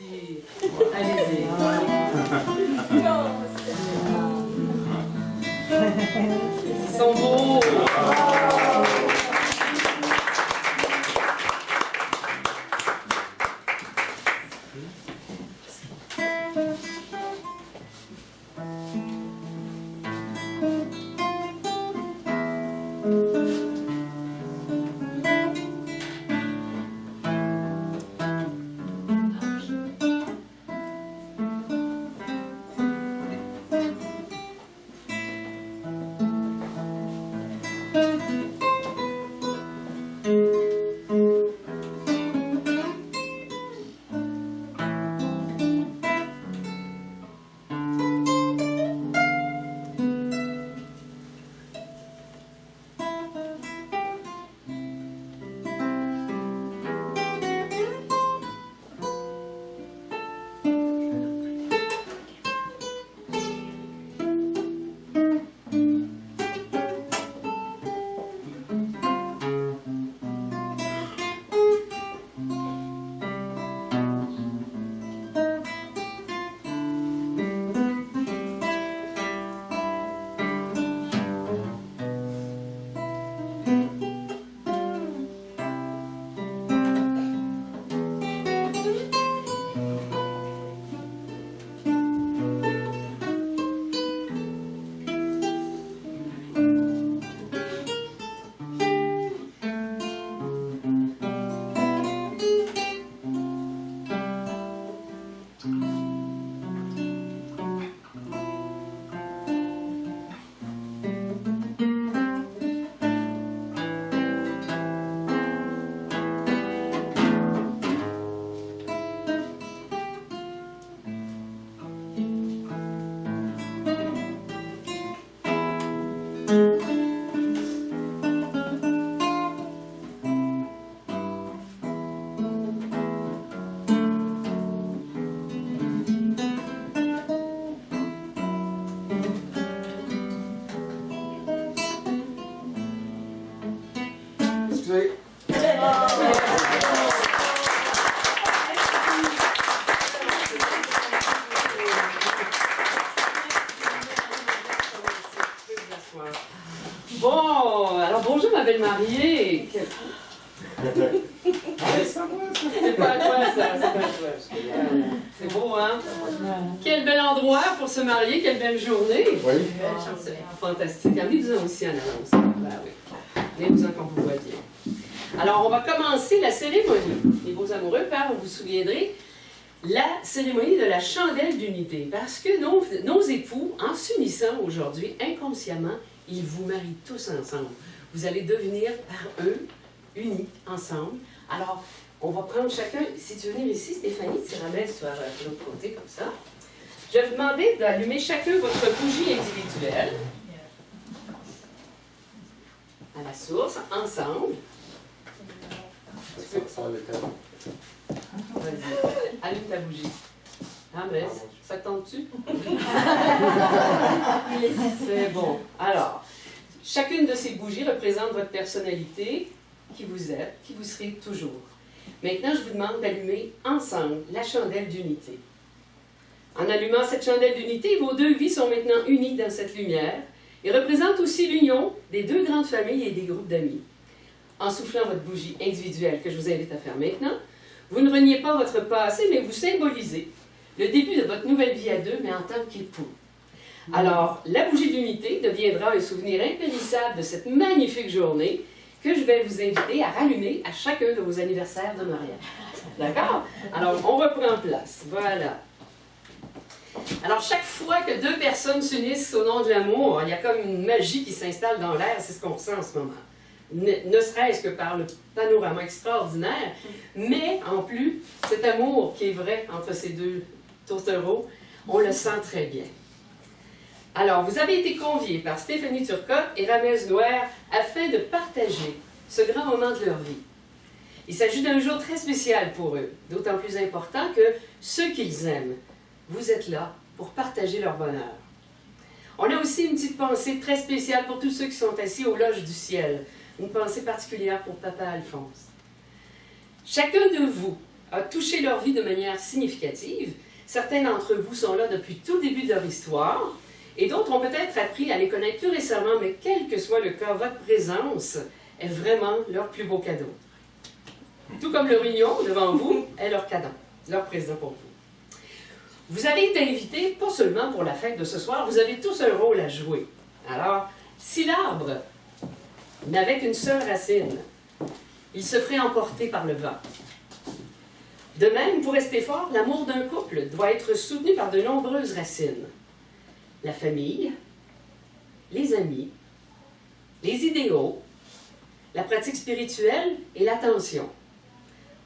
Merci. Allez-y. Ils sont beaux. Bon, alors bonjour ma belle mariée. C'est pas à toi ça, c'est pas à toi. C'est beau, hein? Quel bel endroit pour se marier, quelle belle journée. Oui. C'est fantastique. Amenez-vous-en aussi en avance. Ben oui. Amenez-vous-en quand vous voyez. Alors, on va commencer la cérémonie. Les beaux amoureux, car vous vous souviendrez, la cérémonie de la chandelle d'unité. Parce que nos époux, en s'unissant aujourd'hui, inconsciemment, ils vous marient tous ensemble. Vous allez devenir par eux unis ensemble. Alors, on va prendre chacun, si tu veux venir ici, Stéphanie, tu ramènes sur l'autre côté comme ça. Je vais vous demander d'allumer chacun votre bougie individuelle. À la source, ensemble. Vas-y, allume ta bougie. Rames, ça te tente-tu? C'est bon. Alors, chacune de ces bougies représente votre personnalité, qui vous êtes, qui vous serez toujours. Maintenant, je vous demande d'allumer ensemble la chandelle d'unité. En allumant cette chandelle d'unité, vos deux vies sont maintenant unies dans cette lumière et représentent aussi l'union des deux grandes familles et des groupes d'amis. En soufflant votre bougie individuelle, que je vous invite à faire maintenant, vous ne reniez pas votre passé, mais vous symbolisez le début de votre nouvelle vie à deux, mais en tant qu'époux. Alors, la bougie d'unité deviendra un souvenir impérissable de cette magnifique journée que je vais vous inviter à rallumer à chacun de vos anniversaires de mariage. D'accord? Alors, on reprend place. Voilà. Alors, chaque fois que deux personnes s'unissent au nom de l'amour, il y a comme une magie qui s'installe dans l'air, c'est ce qu'on ressent en ce moment. Ne serait-ce que par le panorama extraordinaire, mais en plus, cet amour qui est vrai entre ces deux tourtereaux, on le sent très bien. Alors, vous avez été conviés par Stéphanie Turcotte et Ramès Noër afin de partager ce grand moment de leur vie. Il s'agit d'un jour très spécial pour eux, d'autant plus important que ceux qu'ils aiment, vous êtes là pour partager leur bonheur. On a aussi une petite pensée très spéciale pour tous ceux qui sont assis aux loges du ciel, une pensée particulière pour Papa Alphonse. Chacun de vous a touché leur vie de manière significative. Certains d'entre vous sont là depuis tout le début de leur histoire, et d'autres ont peut-être appris à les connaître plus récemment, mais quel que soit le cas, votre présence est vraiment leur plus beau cadeau. Tout comme leur union devant vous est leur cadeau, leur présent pour vous. Vous avez été invités, pas seulement pour la fête de ce soir, vous avez tous un rôle à jouer. Alors, si l'arbre n'avait qu'une seule racine, il se ferait emporter par le vent. De même, pour rester fort, l'amour d'un couple doit être soutenu par de nombreuses racines. La famille, les amis, les idéaux, la pratique spirituelle et l'attention.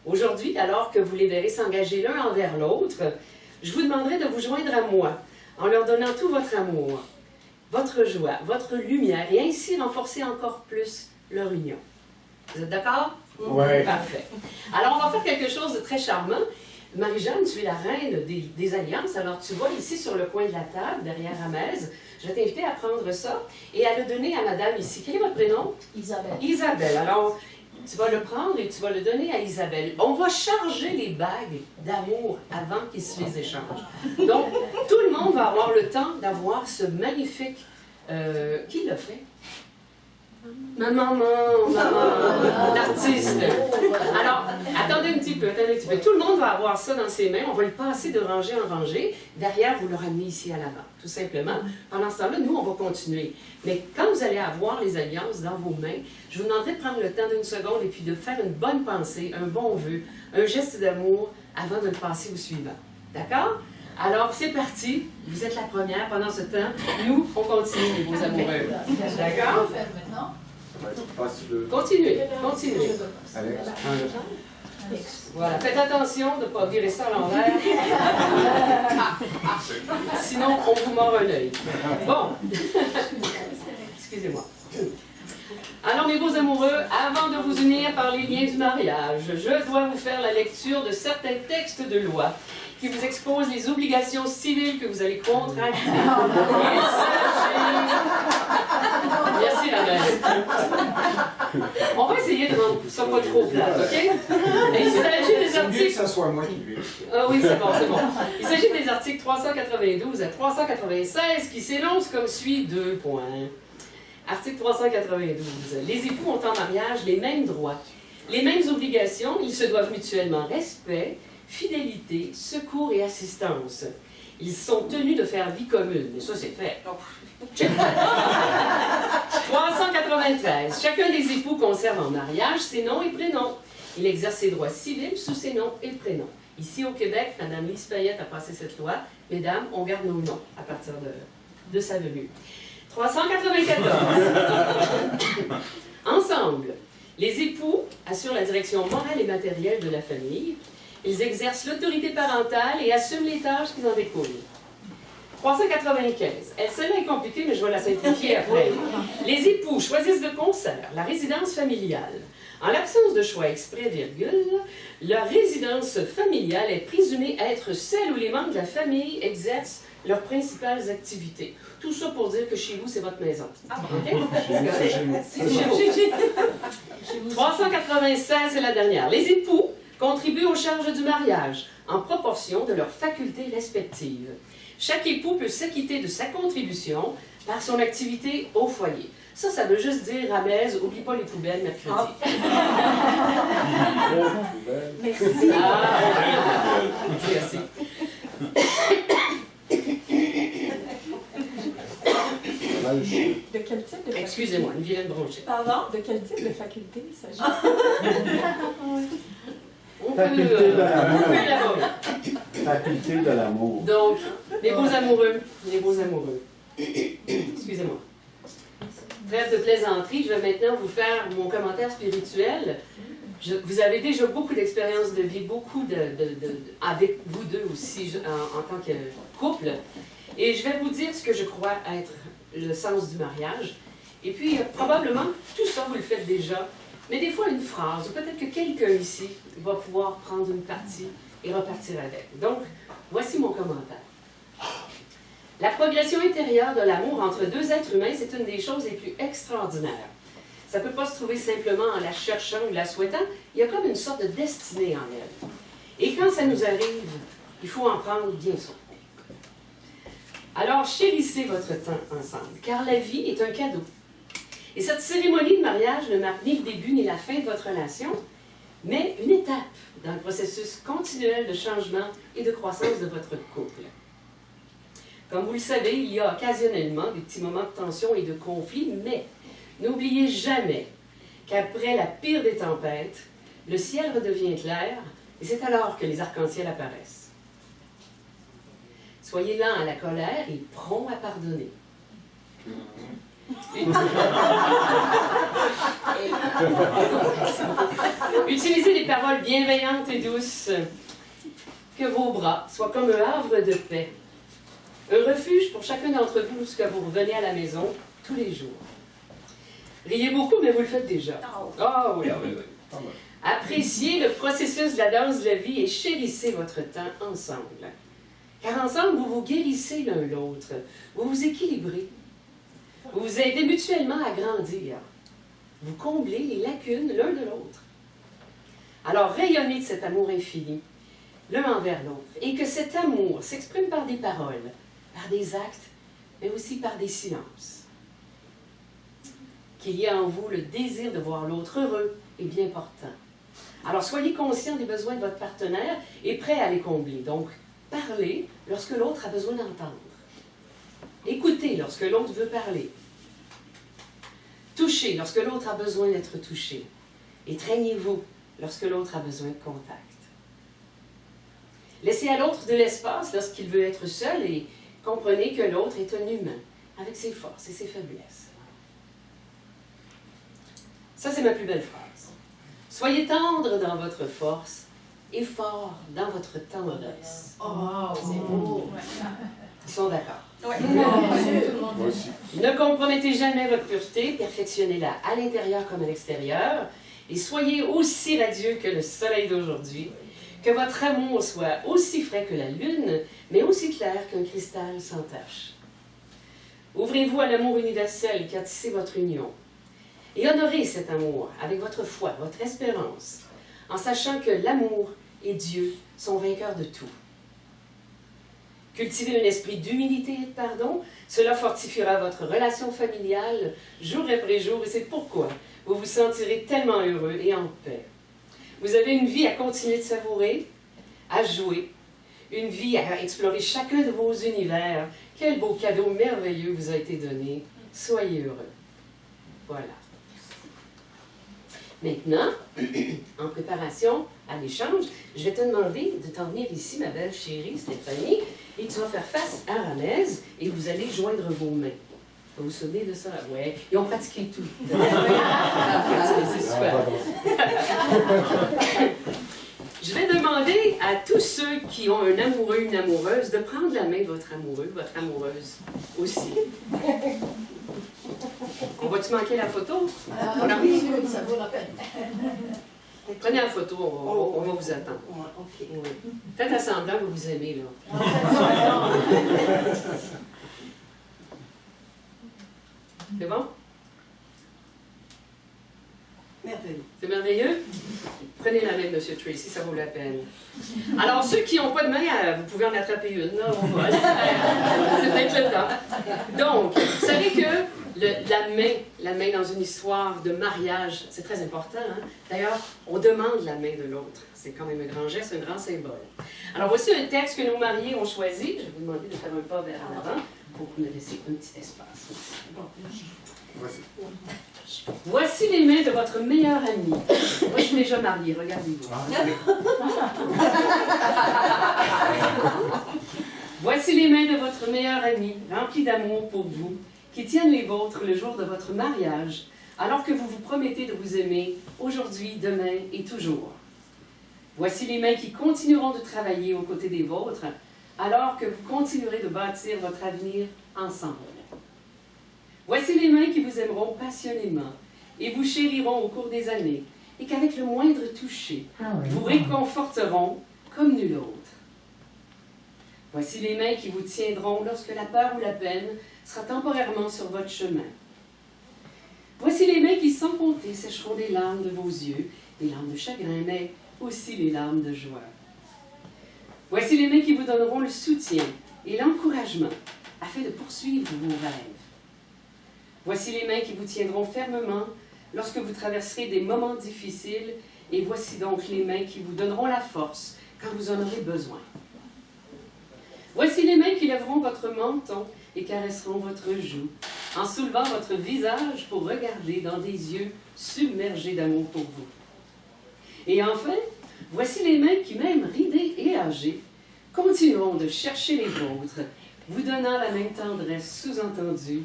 Aujourd'hui, alors que vous les verrez s'engager l'un envers l'autre, je vous demanderai de vous joindre à moi en leur donnant tout votre amour, votre joie, votre lumière et ainsi renforcer encore plus leur union. Vous êtes d'accord? Oui. Parfait. Alors, on va faire quelque chose de très charmant. Marie-Jeanne, tu es la reine des alliances. Alors, tu vois ici sur le coin de la table, derrière Amaise, je vais t'inviter à prendre ça et à le donner à madame ici. Quel est votre prénom? Isabelle. Isabelle. Alors, tu vas le prendre et tu vas le donner à Isabelle. On va charger les bagues d'amour avant qu'ils se les échangent. Donc, tout le monde va avoir le temps d'avoir ce magnifique... qui l'a fait? Ma maman, l'artiste. Alors, attendez un petit peu, Tout le monde va avoir ça dans ses mains. On va le passer de rangée en rangée. Derrière, vous le ramenez ici à l'avant, tout simplement. Pendant ce temps-là, nous, on va continuer. Mais quand vous allez avoir les alliances dans vos mains, je vous demanderai de prendre le temps d'une seconde et puis de faire une bonne pensée, un bon vœu, un geste d'amour avant de le passer au suivant. D'accord? Alors, c'est parti. Vous êtes la première. Pendant ce temps, nous, on continue, les beaux amoureux. D'accord? Continuez, continuez. Voilà, faites attention de ne pas virer ça à l'envers. Sinon, on vous mord un œil. Bon. Excusez-moi. Alors, mes beaux amoureux, avant de vous unir par les liens du mariage, je dois vous faire la lecture de certains textes de loi qui vous exposent les obligations civiles que vous allez contracter. Merci, la mère. On va essayer de rendre ça pas trop plat, OK? Il s'agit des articles... que ce soit moi qui lui. Ah oui, c'est bon, c'est bon. Il s'agit des articles 392 à 396 qui s'énoncent comme suit 2 points. Article 392. Les époux ont en mariage les mêmes droits, les mêmes obligations, ils se doivent mutuellement respect, fidélité, secours et assistance. Ils sont tenus de faire vie commune. Mais ça, c'est fait. 393. Chacun des époux conserve en mariage ses noms et prénoms. Il exerce ses droits civils sous ses noms et prénoms. Ici, au Québec, Mme Lise Payette a passé cette loi. Mesdames, on garde nos noms à partir de sa venue. 394. Ensemble, les époux assurent la direction morale et matérielle de la famille. Ils exercent l'autorité parentale et assument les tâches qui en découlent. 395. Celle-là est compliquée, mais je vais la simplifier après. Les époux choisissent de concert la résidence familiale. En l'absence de choix exprès, virgule, leur résidence familiale est présumée être celle où les membres de la famille exercent leurs principales activités. Tout ça pour dire que chez vous, c'est votre maison. OK? C'est chez vous. 396, c'est la dernière. Les époux contribuent aux charges du mariage en proportion de leurs facultés respectives. Chaque époux peut s'acquitter de sa contribution par son activité au foyer. Ça veut juste dire, Amaise, oublie pas les poubelles mercredi. Merci. Merci. De quel type de faculté? Excusez-moi, une vilaine bronchée. Pardon? De quel type de faculté il s'agit? On peut élaborer. Faculté de l'amour. Donc, les beaux amoureux, excusez-moi. Trêve de plaisanterie, je vais maintenant vous faire mon commentaire spirituel. Vous avez déjà beaucoup d'expériences de vie, beaucoup avec vous deux aussi, en tant que couple. Et je vais vous dire ce que je crois être le sens du mariage. Et puis, probablement, tout ça, vous le faites déjà. Mais des fois, une phrase, ou peut-être que quelqu'un ici va pouvoir prendre une partie et repartir avec. Donc, voici mon commentaire. La progression intérieure de l'amour entre deux êtres humains, c'est une des choses les plus extraordinaires. Ça ne peut pas se trouver simplement en la cherchant ou la souhaitant. Il y a comme une sorte de destinée en elle. Et quand ça nous arrive, il faut en prendre bien soin. Alors, chérissez votre temps ensemble, car la vie est un cadeau. Et cette cérémonie de mariage ne marque ni le début ni la fin de votre relation, mais une étape dans le processus continuel de changement et de croissance de votre couple. Comme vous le savez, il y a occasionnellement des petits moments de tension et de conflit, mais n'oubliez jamais qu'après la pire des tempêtes, le ciel redevient clair et c'est alors que les arcs-en-ciel apparaissent. Soyez lents à la colère et prompts à pardonner. Utilisez des paroles bienveillantes et douces. Que vos bras soient comme un havre de paix. Un refuge pour chacun d'entre vous lorsque vous revenez à la maison tous les jours. Riez beaucoup, mais vous le faites déjà. Ah oui, oui, oui. Appréciez le processus de la danse de la vie et chérissez votre temps ensemble. Car ensemble, vous vous guérissez l'un l'autre. Vous vous équilibrez. Vous vous aidez mutuellement à grandir. Vous comblez les lacunes l'un de l'autre. Alors, rayonnez de cet amour infini, l'un envers l'autre. Et que cet amour s'exprime par des paroles, par des actes, mais aussi par des silences. Qu'il y ait en vous le désir de voir l'autre heureux et bien portant. Alors, soyez conscient des besoins de votre partenaire et prêt à les combler. Donc, parlez lorsque l'autre a besoin d'entendre. Écoutez lorsque l'autre veut parler. Touchez lorsque l'autre a besoin d'être touché. Étreignez-vous lorsque l'autre a besoin de contact. Laissez à l'autre de l'espace lorsqu'il veut être seul et comprenez que l'autre est un humain avec ses forces et ses faiblesses. Ça, c'est ma plus belle phrase. Soyez tendre dans votre force et fort dans votre tendresse. Oh, c'est beau. Ils sont d'accord. Ouais. Moi aussi. Ne compromettez jamais votre pureté, perfectionnez-la à l'intérieur comme à l'extérieur, et soyez aussi radieux que le soleil d'aujourd'hui, que votre amour soit aussi frais que la lune, mais aussi clair qu'un cristal sans tache. Ouvrez-vous à l'amour universel qui a tissé votre union, et honorez cet amour avec votre foi, votre espérance, en sachant que l'amour et Dieu sont vainqueurs de tout. Cultivez un esprit d'humilité et de pardon. Cela fortifiera votre relation familiale jour après jour et c'est pourquoi vous vous sentirez tellement heureux et en paix. Vous avez une vie à continuer de savourer, à jouer, une vie à explorer chacun de vos univers. Quel beau cadeau merveilleux vous a été donné. Soyez heureux. Voilà. Maintenant, en préparation à l'échange, je vais te demander de t'en venir ici, ma belle chérie Stéphanie, et tu vas faire face à Ramez et vous allez joindre vos mains. Vous vous souvenez de ça? Oui. Ils ont pratiqué tout. C'est super. Je vais demander à tous ceux qui ont un amoureux, une amoureuse, de prendre la main de votre amoureux, votre amoureuse aussi. On va-tu manquer la photo? Oui, ça vaut la peine. Prenez la photo, on va vous attendre. OK. Oui. Faites à semblant que vous vous aimez, là. C'est bon? Merveilleux. C'est merveilleux? Prenez la main de M. Tracy, ça vaut la peine. Alors, ceux qui n'ont pas de main, vous pouvez en attraper une, là, on va. C'est peut-être le temps. Donc, vous savez que la main dans une histoire de mariage, c'est très important. Hein? D'ailleurs, on demande la main de l'autre. C'est quand même un grand geste, un grand symbole. Alors, voici un texte que nos mariés ont choisi. Je vais vous demander de faire un pas vers en avant pour me laisser un petit espace. Voici. Voici les mains de votre meilleur ami. Moi, je suis déjà mariée, regardez-vous. Voici les mains de votre meilleur ami, remplis d'amour pour vous, qui tiennent les vôtres le jour de votre mariage, alors que vous vous promettez de vous aimer aujourd'hui, demain et toujours. Voici les mains qui continueront de travailler aux côtés des vôtres, alors que vous continuerez de bâtir votre avenir ensemble. Voici les mains qui vous aimeront passionnément et vous chériront au cours des années, et qu'avec le moindre toucher, vous réconforteront comme nul autre. Voici les mains qui vous tiendront lorsque la peur ou la peine sera temporairement sur votre chemin. Voici les mains qui, sans compter, sécheront des larmes de vos yeux, des larmes de chagrin, mais aussi les larmes de joie. Voici les mains qui vous donneront le soutien et l'encouragement afin de poursuivre vos rêves. Voici les mains qui vous tiendront fermement lorsque vous traverserez des moments difficiles, et voici donc les mains qui vous donneront la force quand vous en aurez besoin. Voici les mains qui lèveront votre menton et caresseront votre joue, en soulevant votre visage pour regarder dans des yeux submergés d'amour pour vous. Et enfin, voici les mains qui, même ridées et âgées, continueront de chercher les vôtres, vous donnant la même tendresse sous-entendue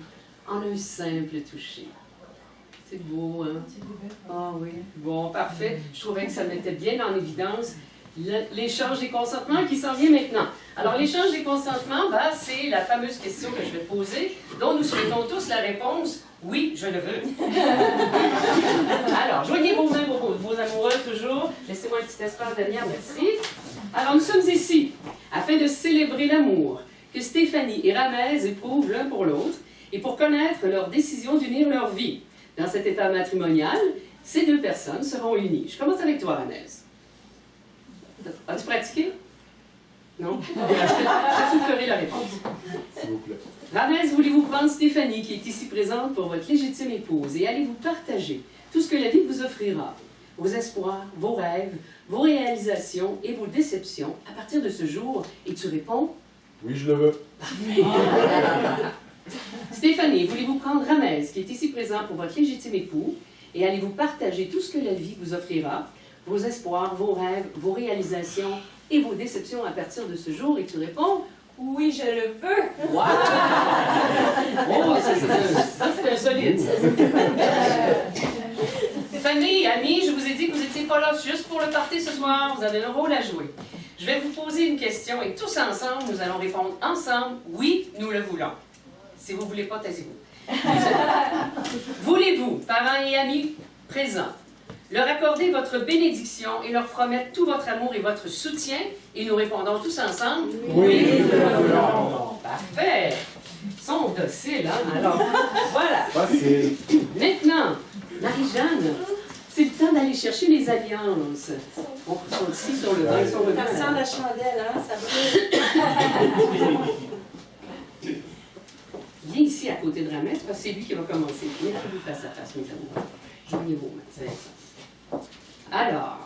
en un simple toucher. C'est beau, hein? Ah oui. Bon, parfait. Je trouvais que ça mettait bien en évidence l'échange des consentements qui s'en vient maintenant. Alors, l'échange des consentements, ben, c'est la fameuse question que je vais poser, dont nous souhaitons tous la réponse « Oui, je le veux ». Alors, joignez vos mains, vos amoureux, toujours. Laissez-moi un petit espace derrière, merci. Alors, nous sommes ici afin de célébrer l'amour que Stéphanie et Ramez éprouvent l'un pour l'autre et pour connaître leur décision d'unir leur vie. Dans cet état matrimonial, ces deux personnes seront unies. Je commence avec toi, Ramez. As-tu pratiqué? Non? Je soufflerai la réponse. S'il vous plaît. Ramez, voulez-vous prendre Stéphanie, qui est ici présente pour votre légitime épouse, et allez-vous partager tout ce que la vie vous offrira, vos espoirs, vos rêves, vos réalisations et vos déceptions à partir de ce jour? Et tu réponds? Oui, je le veux. Stéphanie, voulez-vous prendre Ramez, qui est ici présent pour votre légitime époux, et allez-vous partager tout ce que la vie vous offrira, vos espoirs, vos rêves, vos réalisations et vos déceptions à partir de ce jour? Et tu réponds? Oui, je le veux. Wow! Oh, ça c'est un solide. Famille, amis, je vous ai dit que vous n'étiez pas là juste pour le party ce soir. Vous avez un rôle à jouer. Je vais vous poser une question et tous ensemble, nous allons répondre ensemble. Oui, nous le voulons. Si vous ne voulez pas, taisez-vous. Voulez-vous, parents et amis présents, leur accorder votre bénédiction et leur promettre tout votre amour et votre soutien? Et nous répondons tous ensemble. Oui, nous le voulons. Parfait. Ils sont dociles, hein? Alors, voilà. Facile. Maintenant, Marie-Jeanne, c'est le temps d'aller chercher les alliances. On sont ici sur le banc, ils sont Ça sent la chandelle, hein? Ça brûle. Viens ici à côté de Ramez, parce que c'est lui qui va commencer. Viens face à face, mes amours. Joignez vos mains, c'est ça. Alors,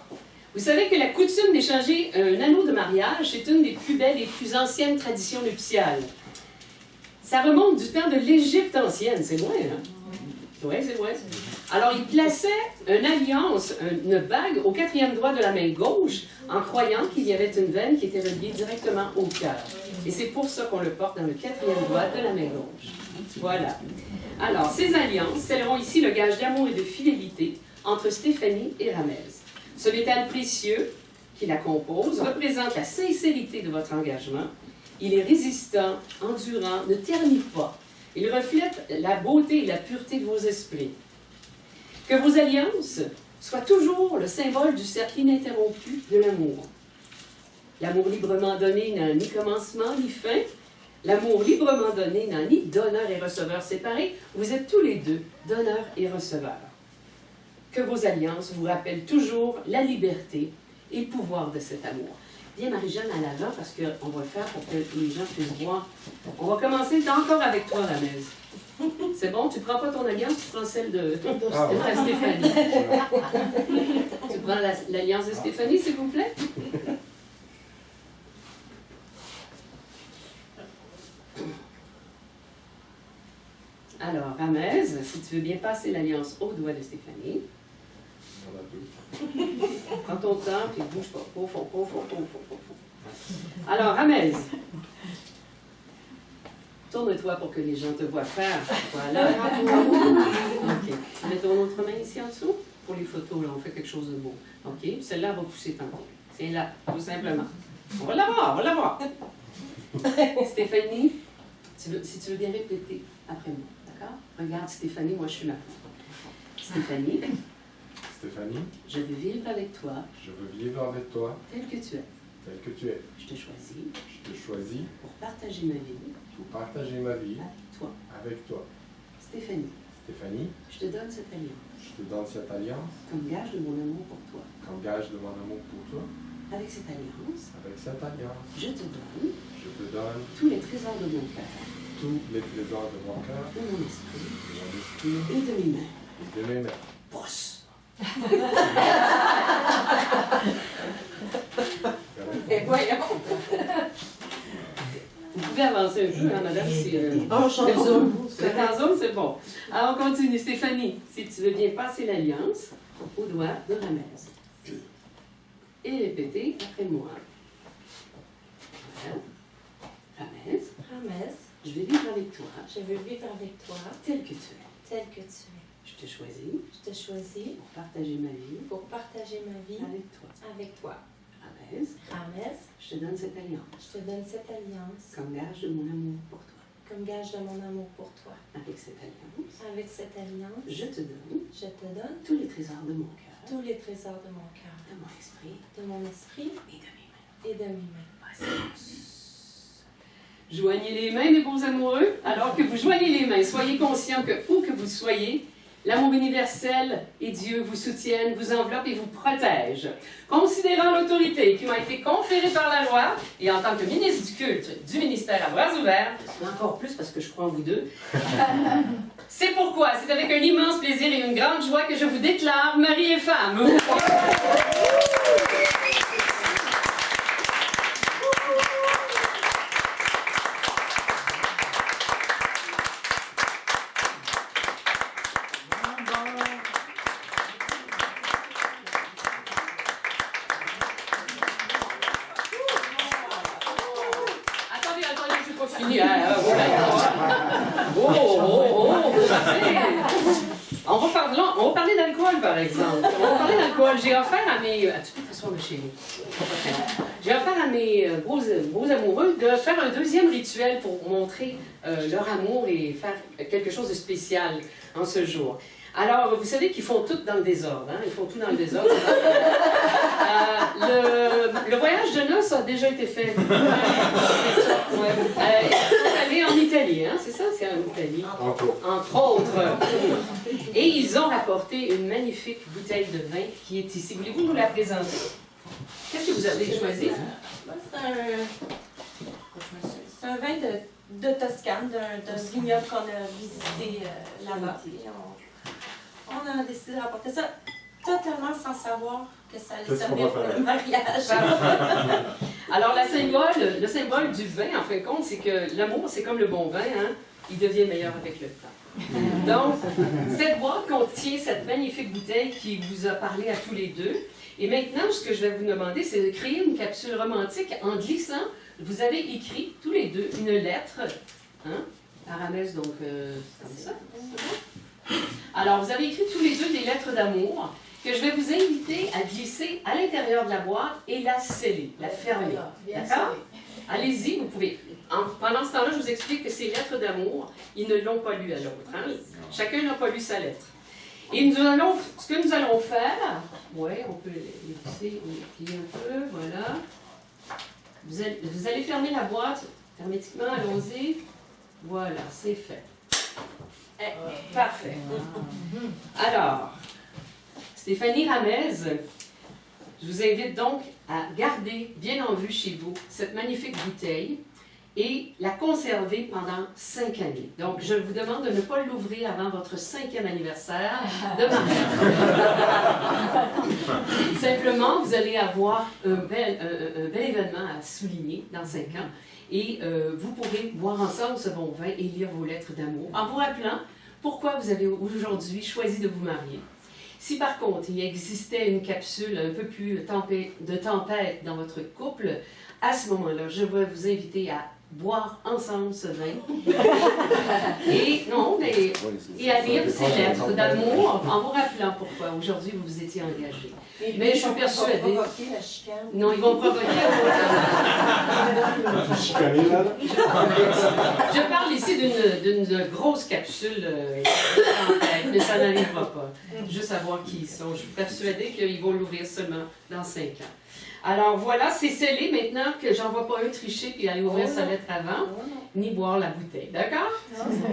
vous savez que la coutume d'échanger un anneau de mariage, c'est une des plus belles et plus anciennes traditions nuptiales. Ça remonte du temps de l'Égypte ancienne, c'est loin, hein? Oui, c'est vrai. Alors, il plaçait une alliance, une bague, au 4e doigt de la main gauche, en croyant qu'il y avait une veine qui était reliée directement au cœur. Et c'est pour ça qu'on le porte dans le 4e doigt de la main gauche. Voilà. Alors, ces alliances scelleront ici le gage d'amour et de fidélité entre Stéphanie et Ramez. Ce métal précieux qui la compose représente la sincérité de votre engagement. Il est résistant, endurant, ne ternit pas. Il reflète la beauté et la pureté de vos esprits. Que vos alliances soient toujours le symbole du cercle ininterrompu de l'amour. L'amour librement donné n'a ni commencement ni fin. L'amour librement donné n'a ni donneur et receveur séparés. Vous êtes tous les deux donneurs et receveurs. Que vos alliances vous rappellent toujours la liberté et le pouvoir de cet amour. Viens, Marie-Jeanne, à l'avant, parce qu'on va le faire pour que les gens puissent voir. On va commencer encore avec toi, Ramez. C'est bon? Tu ne prends pas ton alliance, tu prends celle de Stéphanie. Tu prends l'alliance de Stéphanie, s'il vous plaît? Alors, Ramez, si tu veux bien passer l'alliance au doigt de Stéphanie. On a deux. Prends ton temps, puis bouge pas. Au fond. Alors, Ramez, tourne-toi pour que les gens te voient faire. Voilà. OK. Mets ton autre main ici en dessous. Pour les photos, là, on fait quelque chose de beau. OK? Celle-là va pousser tantôt. Tiens là, tout simplement. On va l'avoir. Stéphanie, si tu veux bien répéter après moi, d'accord? Regarde, Stéphanie, moi je suis là. Stéphanie, je veux vivre avec toi tel que tu es. Je te choisis pour partager ma vie avec toi. Stéphanie, je te donne cette alliance comme gage de mon amour pour toi. avec cette alliance, je te donne tous les trésors de mon cœur, tous les trésors de mon cœur, de mon esprit de mon esprit et de mes mains. et de mes mains. Pousse! Et voyons. Vous pouvez avancer un peu, hein, madame, si... Oh, c'est bon. Vous êtes en zone, c'est bon. Alors, on continue. Stéphanie, si tu veux bien passer l'alliance au doigt de Ramez. Et répéter après moi. Voilà. Ramez, Ramès, je vais vivre avec toi, je veux vivre avec toi tel que tu es. tel que tu es. Je te choisis Je te choisis pour partager ma vie pour partager ma vie avec toi. avec toi. Ramez, Ramès, je te donne cette alliance je te donne cette alliance comme gage de mon amour pour toi. comme gage de mon amour pour toi. Avec cette alliance, Avec cette alliance, je te donne tous les trésors de mon cœur, tous les trésors de mon cœur, de mon esprit de mon esprit et de mes mains. et de mes mains. Joignez les mains, mes bons amoureux. Alors que vous joignez les mains, soyez conscients que où que vous soyez, l'amour universel et Dieu vous soutiennent, vous enveloppent et vous protègent. Considérant l'autorité qui m'a été conférée par la loi et en tant que ministre du culte du ministère à bras ouverts, et encore plus parce que je crois en vous deux, c'est pourquoi c'est avec un immense plaisir et une grande joie que je vous déclare mari et femme. Attendez, je n'ai pas fini. On va parler d'alcool, par exemple. On va parler d'alcool. J'ai offert à mes... Tu peux t'asseoir chez nous. J'ai offert à mes beaux amoureux de faire un deuxième rituel pour montrer leur amour et faire quelque chose de spécial en ce jour. Alors, vous savez qu'ils font tout dans le désordre, hein? Ils font tout dans le désordre. Le voyage de noces a déjà été fait. Ouais. Ils sont allés en Italie, hein? C'est ça, c'est en Italie. Entre autres. Et ils ont rapporté une magnifique bouteille de vin qui est ici. Voulez-vous nous la présenter? Qu'est-ce que vous avez choisi? C'est un vin de Toscane, d'un vignoble qu'on a visité là-bas. On a décidé de rapporter ça totalement sans savoir que ça allait servir pour le mariage. Alors, le symbole du vin, en fin de compte, c'est que l'amour, c'est comme le bon vin, hein? Il devient meilleur avec le temps. Donc, cette boîte contient cette magnifique bouteille qui vous a parlé à tous les deux. Et maintenant, ce que je vais vous demander, c'est de créer une capsule romantique en glissant. Vous avez écrit tous les deux une lettre, hein? Aramès, donc, c'est ça? Alors, vous avez écrit tous les deux des lettres d'amour que je vais vous inviter à glisser à l'intérieur de la boîte et la sceller, la fermer. D'accord? Allez-y, vous pouvez. Pendant ce temps-là, je vous explique que ces lettres d'amour, ils ne l'ont pas lu à l'autre. Hein? Chacun n'a pas lu sa lettre. Et ce que nous allons faire, on peut les glisser, on les plier un peu, voilà. Vous allez fermer la boîte hermétiquement, allons-y. Voilà, c'est fait. Parfait. Alors, Stéphanie Ramez, je vous invite donc à garder bien en vue chez vous cette magnifique bouteille et la conserver pendant 5 années. Donc, je vous demande de ne pas l'ouvrir avant votre 5e anniversaire de mariage. Simplement, vous allez avoir un bel événement à souligner dans 5 ans. Et vous pourrez boire ensemble ce bon vin et lire vos lettres d'amour en vous rappelant pourquoi vous avez aujourd'hui choisi de vous marier. Si par contre il existait une capsule un peu plus de tempête dans votre couple, à ce moment-là, je vais vous inviter à boire ensemble ce vin et à lire ces lettres d'amour en vous rappelant pourquoi aujourd'hui vous vous étiez engagés. Mais je suis persuadée. Ils vont provoquer la chicane. Non, ils vont provoquer. Je parle ici bénéficier d'une grosse capsule en tête, mais ça n'arrivera pas. Juste savoir qui ils sont. Je suis persuadée qu'ils vont l'ouvrir seulement dans 5 ans. Alors voilà, c'est scellé maintenant que j'en vois pas un tricher puis aller ouvrir sa lettre avant, ni boire la bouteille. D'accord?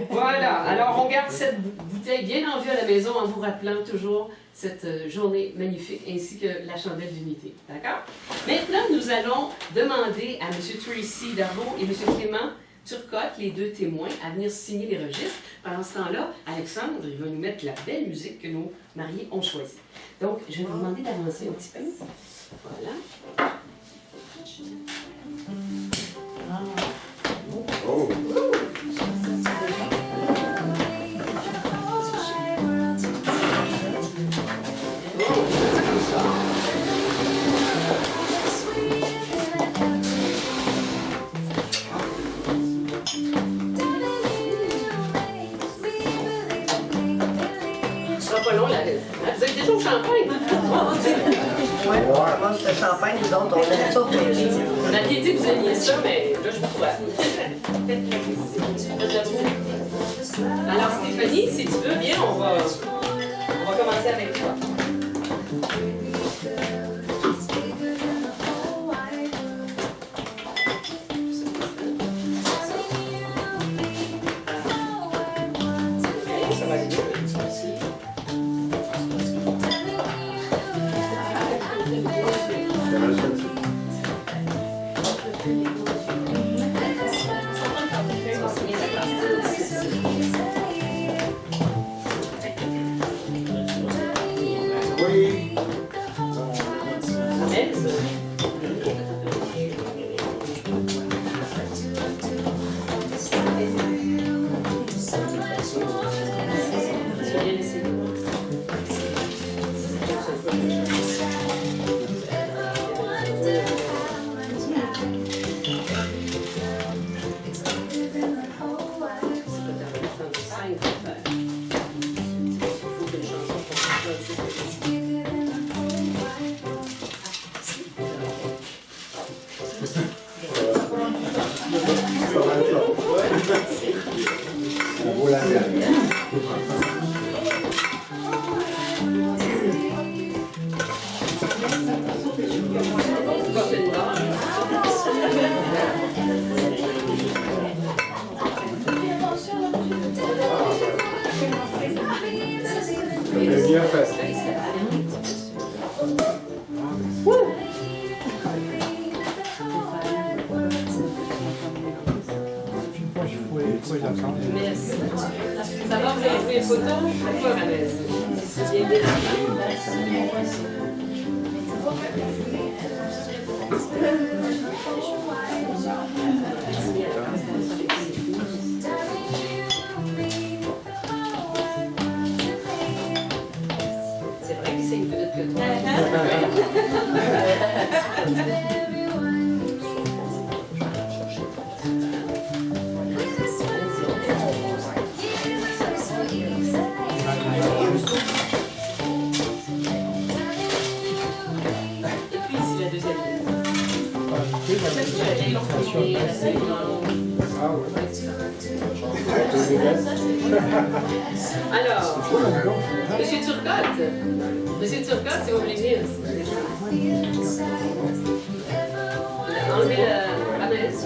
Voilà. Alors on garde cette bouteille bien en vue à la maison en vous rappelant toujours cette journée magnifique ainsi que la chandelle d'unité. D'accord? Maintenant, nous allons demander à M. Tracy Darbo et M. Clément Turcotte, les deux témoins, à venir signer les registres. Pendant ce temps-là, Alexandre, il va nous mettre la belle musique que nos mariés ont choisie. Donc, je vais vous demander d'avancer un petit peu. Voilà. Oh. Ce sera pas long, là. Vous avez déjà au champagne? Ouais, on commence le champagne, nous autres, on aime ça. On a bien dit que vous aimiez ça, mais là, je vous vois. Alors, Stéphanie, si tu veux bien, on va commencer avec toi. Ça va aller mieux. Oui. On vaut la peine. C'est bien fait. Merci. Ça va, vous avez fait une photo? Pourquoi, Vanessa? C'est bien C'est vrai que c'est une petite que toi. Alors, Monsieur Turcotte, si vous voulez venir. Enlevez la maisse.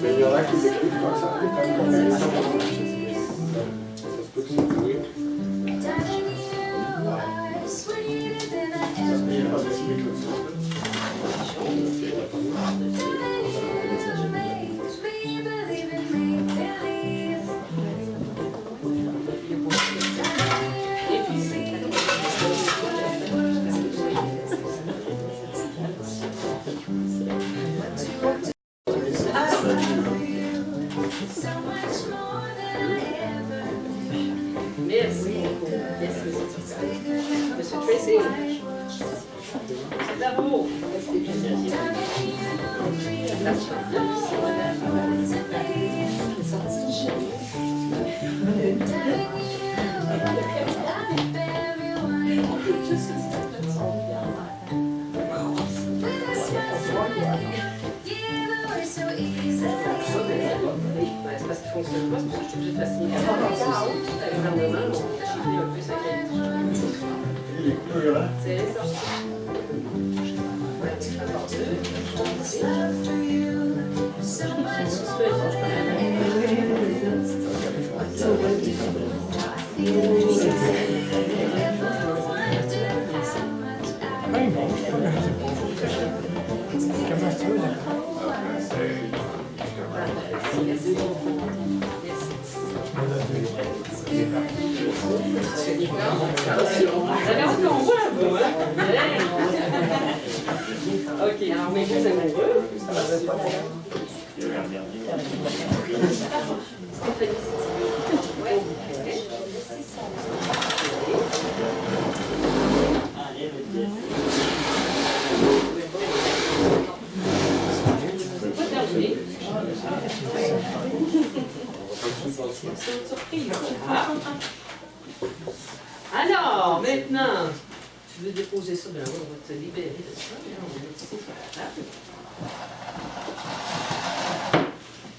Mais il y en a qui écrivent comme ça. Ça se peut que c'est So much more than Merci. Bravo. C'est parce qu'il fonctionne pas, c'est pour ça que je suis obligée de fasciner. Le gouvernement, on a chiffré un peu sa qualité. Il est couleur là. C'est ça. Regarde qu'on voit, vous, hein? OK, alors mes plus amoureux. Stéphanie, c'est pas terminé. C'est une surprise. Ah. Alors, maintenant, tu veux déposer ça, ben oui, on va te libérer de ça. On va mettre ça sur la table.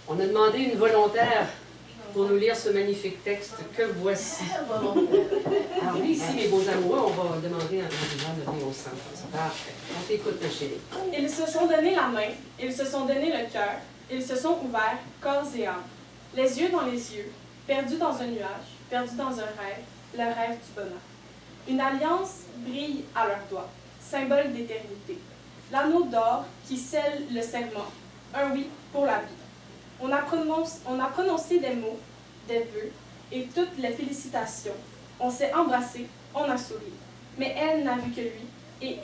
On a demandé une volontaire pour nous lire ce magnifique texte que voici. Alors oui, ici, mes beaux amoureux, on va demander à Marie-Jeanne de venir au centre. C'est parfait. On t'écoute, ma chérie. Ils se sont donné la main, ils se sont donné le cœur, ils se sont ouverts, corps et âme. Les yeux dans les yeux, perdus dans un nuage, perdus dans un rêve, le rêve du bonheur. Une alliance brille à leurs doigts, symbole d'éternité. L'anneau d'or qui scelle le serment, un oui pour la vie. On a prononcé des mots, des vœux et toutes les félicitations. On s'est embrassé, on a souri. Mais elle n'a vu que lui, et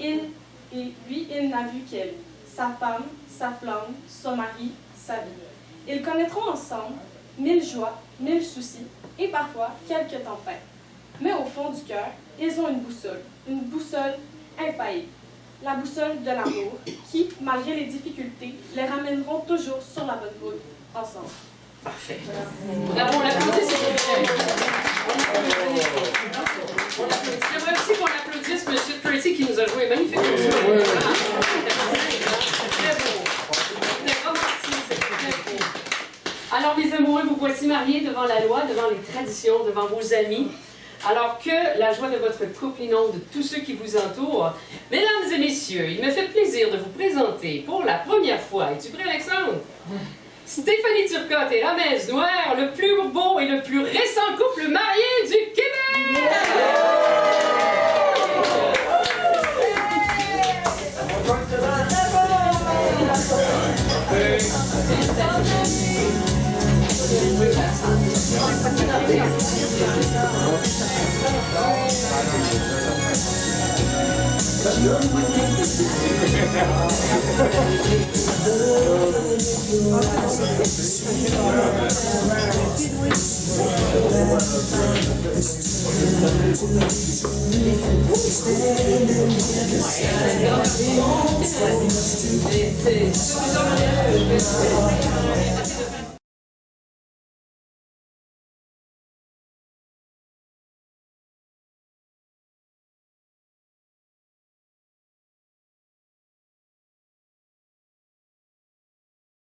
lui, il n'a vu qu'elle. Sa femme, sa flamme, son mari, sa vie. Ils connaîtront ensemble 1000 joies, 1000 soucis et parfois quelques tempêtes. Mais au fond du cœur, ils ont une boussole infaillible. La boussole de l'amour qui, malgré les difficultés, les ramèneront toujours sur la bonne route, ensemble. Parfait. Bravo, on l'applaudit, s'il vous plaît. On l'applaudit. J'aimerais aussi qu'on applaudisse M. Tracy qui nous a joué magnifiquement. Très beau. C'était romantique, c'était très beau. Alors, mes amoureux, vous voici mariés devant la loi, devant les traditions, devant vos amis. Alors que la joie de votre couple inonde tous ceux qui vous entourent, mesdames et messieurs, il me fait plaisir de vous présenter pour la première fois, es-tu prêt, Alexandre? Stéphanie Turcotte et Ramez Noir, le plus beau et le plus récent couple marié du Québec!